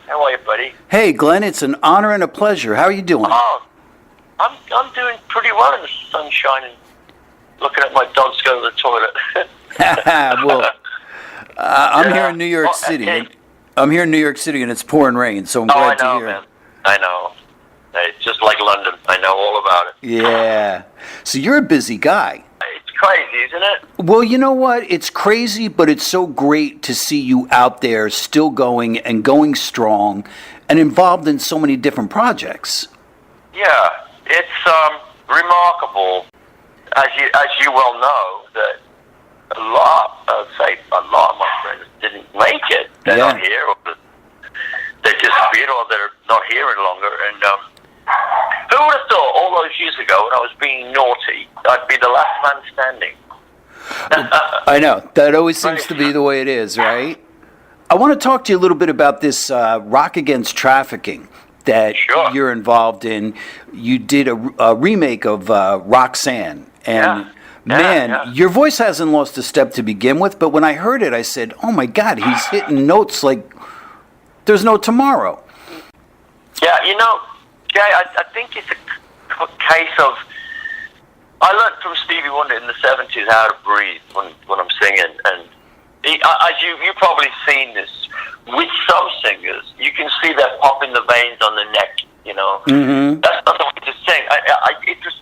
How are you, buddy? Hey, Glenn, it's an honor and a pleasure. How are you doing? Oh, I'm doing pretty well in the sunshine and looking at my dogs go to the toilet. Well, I'm here in New York Well, City. hey. I'm here in New York City, and it's pouring rain, so I'm Oh, I glad to know, hear. man. I know. It's just like London. I know all about it. Yeah. So you're a busy guy. It's crazy, isn't it? Well, you know what? It's crazy, but it's so great to see you out there still going and going strong and involved in so many different projects. Yeah, it's remarkable, as you well know, that a lot of my friends didn't make it. They're not here, or they disappeared, or they're not here any longer. And who would have thought all those years ago, when I was being naughty, I'd be the last man standing? I know. That always seems to be the way it is, right? I want to talk to you a little bit about this Rock Against Trafficking that you're involved in. You did a remake of Roxanne. And your voice hasn't lost a step to begin with, but when I heard it, I said, oh my God, he's hitting notes like there's no tomorrow. Yeah, you know, Jay, I think it's a case of, I learned from Stevie Wonder in the 70s how to breathe when I'm singing, and as you've probably seen this with some singers, you can see that pop in the veins on the neck, you know. Mm-hmm. That's not the way to sing.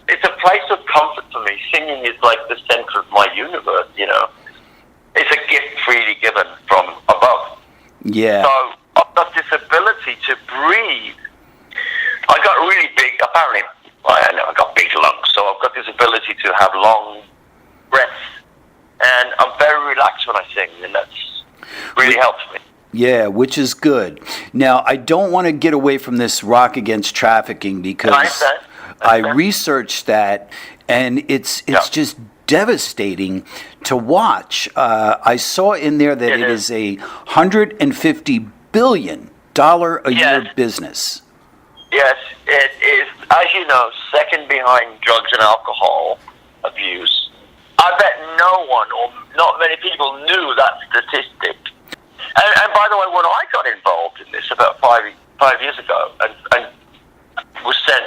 It's a place of comfort for me. Singing is like the center of my universe, you know. It's a gift freely given from above. Yeah. So I've got this ability to breathe. I got really big, apparently, I got big lungs, so I've got this ability to have long breaths. And I'm very relaxed when I sing, and that's really helps me. Yeah, which is good. Now, I don't want to get away from this Rock Against Trafficking because I researched that, and it's just devastating to watch. I saw in there that it is a $150 billion a year business. Yes, it is, as you know, second behind drugs and alcohol abuse. I bet no one or not many people knew that statistic. And by the way, when I got involved in this about five years ago and was sent,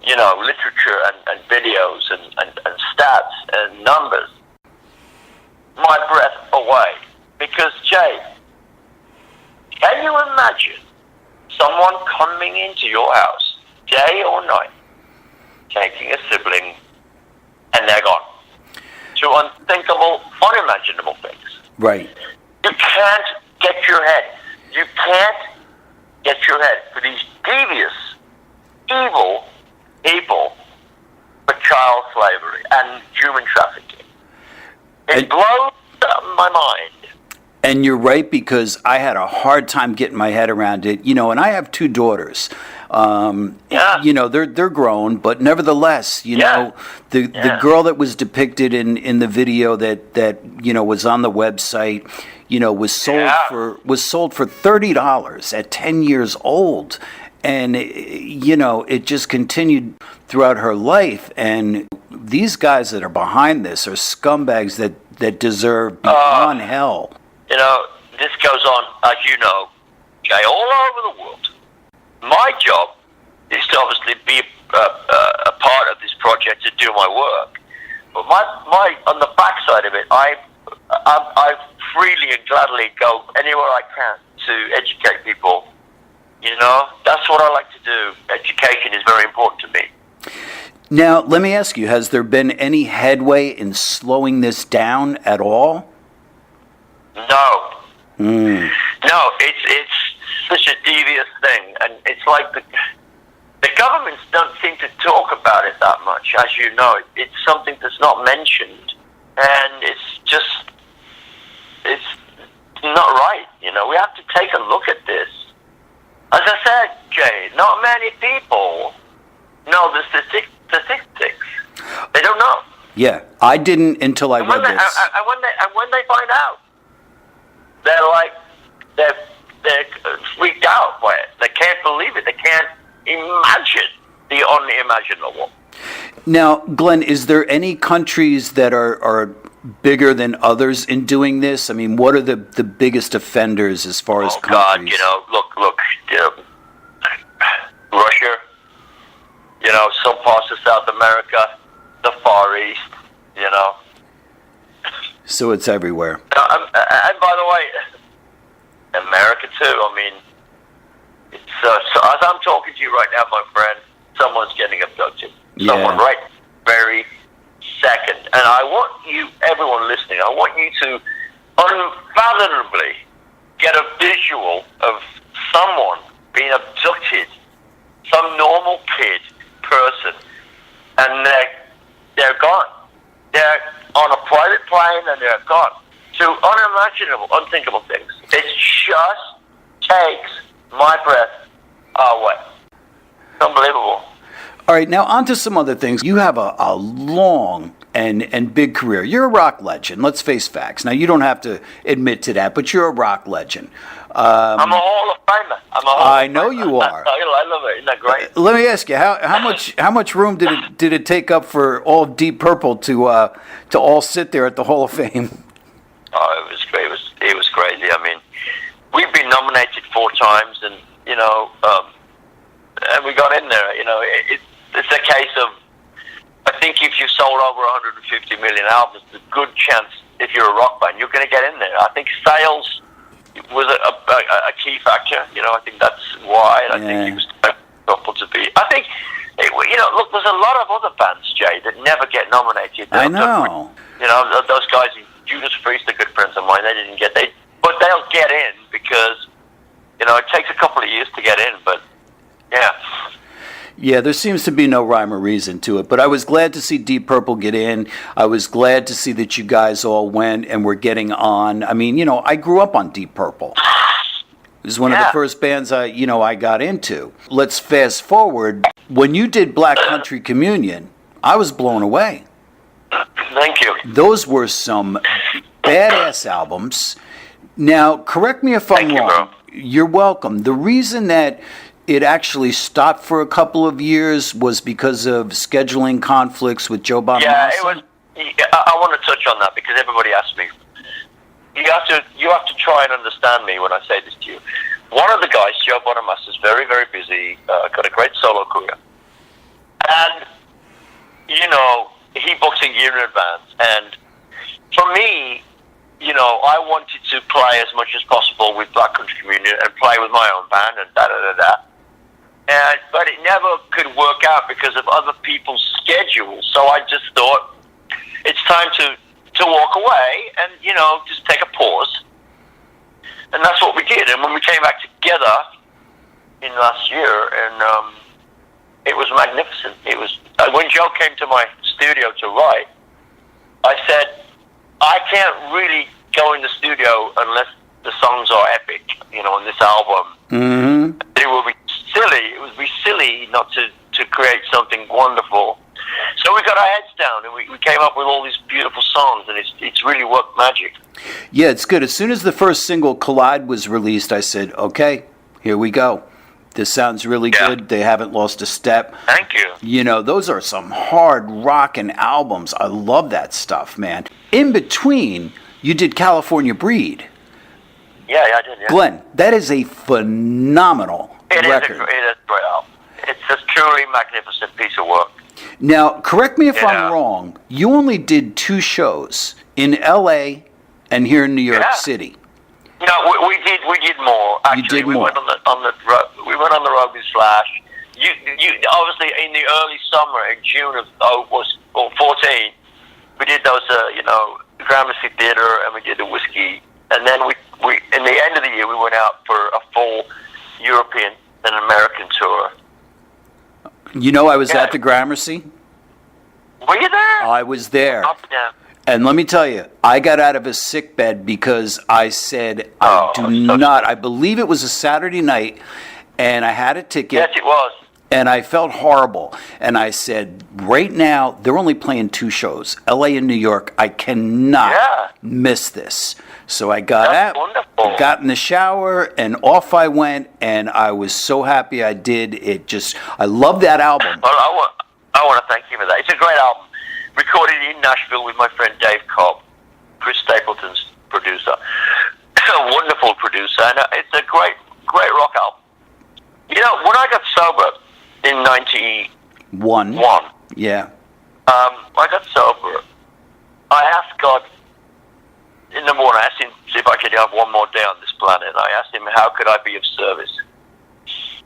you know, literature and videos and stats and numbers, my breath away. Because, Jay, can you imagine someone coming into your house, day or night, taking a sibling, and they're gone? To unthinkable, unimaginable things. Right. You can't get your head. You can't get your head for these devious, evil people for child slavery and human trafficking. It blows my mind. And you're right, because I had a hard time getting my head around it. You know, and I have two daughters. You know, they're grown, but nevertheless, you know, the girl that was depicted in the video that you know was on the website, you know, was sold for $30 at 10 years old, and you know, it just continued throughout her life. And these guys that are behind this are scumbags that deserve beyond hell. You know, this goes on, as you know, Jay, all over the world. My job is to obviously be a part of this project to do my work. But my on the backside of it, I freely and gladly go anywhere I can to educate people. You know, that's what I like to do. Education is very important to me. Now, let me ask you, has there been any headway in slowing this down at all? No. No, it's such a devious thing, and it's like the governments don't seem to talk about it that much, as you know. It's something that's not mentioned, and it's not right. You know, we have to take a look at this. As I said, Jay, not many people know the statistics. They don't know. Yeah, I didn't until I read this. And when they find out, they're freaked out by it. They can't believe it. They can't imagine the unimaginable. Now, Glenn, is there any countries that are bigger than others in doing this? I mean, what are the biggest offenders as far as countries? God, you know, look, parts of South America, the Far East, you know. So it's everywhere. And by the way, America too. I mean, it's so as I'm talking to you right now, my friend, someone's getting abducted. Yeah. Someone right very second. And I want you, everyone listening, I want you to unfathomably get a visual of someone being abducted, some normal kid, person, and they're gone. They're on a private plane and they're gone. To unimaginable, unthinkable things. It just takes my breath away. It's unbelievable. All right, now on to some other things. You have a long and big career. You're a rock legend. Let's face facts. Now, you don't have to admit to that, but you're a rock legend. I'm a Hall of Famer. I know you are. I love it. Isn't that great? Let me ask you, how much room did it take up for all of Deep Purple to all sit there at the Hall of Fame? Oh, it was great. It was crazy. I mean, we've been nominated 4 times, and you know, and we got in there. You know, it's a case of, I think if you sold over 150 million albums, there's a good chance if you're a rock band, you're going to get in there. I think sales was a key factor. You know, I think that's why. And I think he was able to be. I think, you know, look, there's a lot of other bands, Jay, that never get nominated. I know. You know, those guys, Judas Priest, are good friends of mine. They didn't get but they'll get in because, you know, it takes a couple of years to get in. But yeah. Yeah, there seems to be no rhyme or reason to it, but I was glad to see Deep Purple get in. I was glad to see that you guys all went and were getting on. I mean, you know, I grew up on Deep Purple. It was one of the first bands I got into. Let's fast forward. When you did Black Country Communion, I was blown away. Thank you. Those were some badass albums. Now, correct me if I'm wrong. Bro. You're welcome. The reason that it actually stopped for a couple of years was because of scheduling conflicts with Joe Bonamassa? Yeah, it was. I want to touch on that because everybody asks me. You have to try and understand me when I say this to you. One of the guys, Joe Bonamassa, is very, very busy. Got a great solo career, and you know he books a year in advance. And for me, you know, I wanted to play as much as possible with Black Country Communion and play with my own band and da-da-da-da. But it never could work out because of other people's schedules. So I just thought, it's time to walk away and, you know, just take a pause. And that's what we did. And when we came back together in last year, and it was magnificent. It was when Joe came to my studio to write, I said, I can't really go in the studio unless the songs are epic, you know, on this album. Mm-hmm. It would be silly not to create something wonderful. So we got our heads down and we came up with all these beautiful songs, and it's really worked magic. Yeah, it's good. As soon as the first single, Collide, was released, I said, okay, here we go. This sounds really good. They haven't lost a step. Thank you. You know, those are some hard rockin' albums. I love that stuff, man. In between, you did California Breed. Yeah, I did, yeah. Glenn, that is a phenomenal record. It is a great album. It's a truly magnificent piece of work. Now, correct me if I'm wrong, you only did 2 shows in L.A. and here in New York City. No, we did more. Actually, you did we more. went on the road with Slash. You obviously in the early summer in June of 14, we did those Gramercy Theatre, and we did the Whiskey, and then we in the end of the year we went out for a full European and American tour. You know, I was at the Gramercy. Were you there? I was there. Yeah. And let me tell you, I got out of a sick bed because I said, I believe it was a Saturday night, and I had a ticket. Yes, it was. And I felt horrible. And I said, right now, they're only playing 2 shows, L.A. and New York. I cannot miss this. So I got got in the shower, and off I went, and I was so happy I did. I love that album. Well, I want to thank you for that. It's a great album. Recorded in Nashville with my friend Dave Cobb, Chris Stapleton's producer. A wonderful producer, and it's a great rock album. You know, when I got sober in One. One. Yeah. I got sober. I asked God, in the morning, I asked him if I could have one more day on this planet. And I asked him, how could I be of service?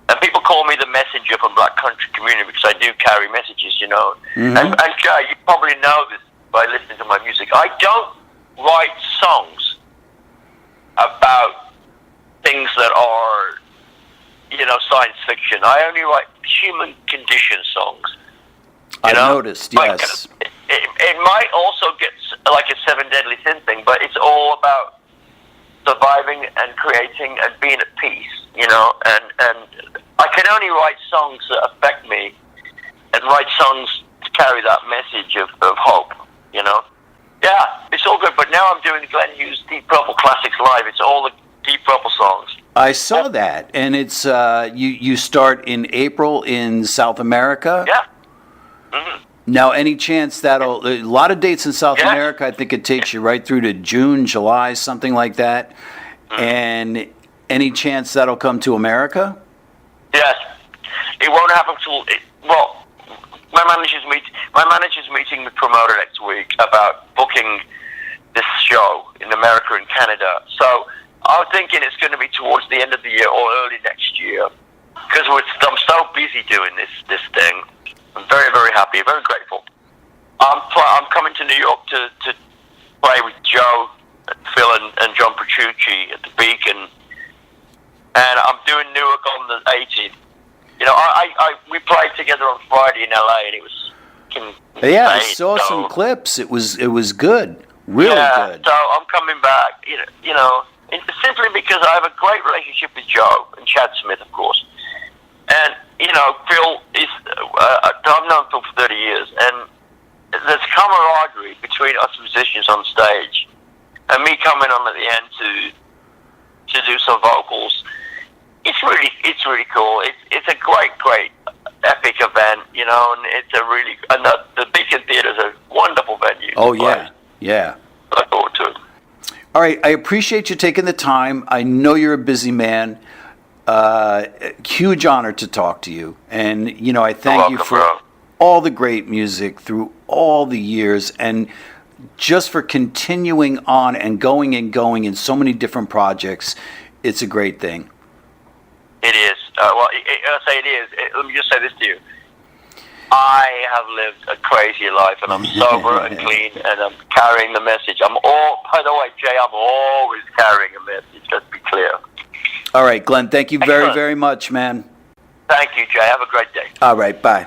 And people call me the messenger from Black Country community because I do carry messages, you know. Mm-hmm. And Jay, you probably know this by listening to my music. I don't write songs about things that are, you know, science fiction. I only write human condition songs. I noticed, yes. Like, it might also get like a Seven Deadly Sin thing, but it's all about surviving and creating and being at peace, you know. And I can only write songs that affect me and write songs to carry that message of hope, you know. Yeah, it's all good, but now I'm doing Glenn Hughes Deep Purple Classics Live. It's all the Deep Purple songs. I saw that, and it's you start in April in South America. Yeah. Mm-hmm. Now, any chance that'll a lot of dates in South America? I think it takes you right through to June, July, something like that. Mm-hmm. And any chance that'll come to America? Yes, it won't happen till my manager's meeting the promoter next week about booking this show in America and Canada. So I'm thinking it's going to be towards the end of the year or early next year because I'm so busy doing this thing. I'm very, very happy, very grateful. I'm coming to New York to play with Joe, Phil, and John Petrucci at the Beacon, and I'm doing Newark on the 18th. You know, we played together on Friday in LA, and it was yeah, I saw some clips. It was good, really good. So I'm coming back. You know, simply because I have a great relationship with Joe and Chad Smith, of course, and you know, Phil is I've known Phil for 30 years, and there's camaraderie between us musicians on stage, and me coming on at the end to do some vocals. It's really cool. It's a great epic event, you know, and it's a really the Beacon Theater is a wonderful venue. Oh yeah. Look forward to it. All right, I appreciate you taking the time. I know you're a busy man. Huge honor to talk to you, and you know I thank you for all the great music through all the years, and just for continuing on and going in so many different projects. It's a great thing. It is. I say it is. Let me just say this to you. I have lived a crazy life, and I'm sober and clean, and I'm carrying the message. By the way, Jay, I'm always carrying a message. Let's be clear. All right, Glenn, thank you very, very much, man. Thank you, Jay. Have a great day. All right, bye.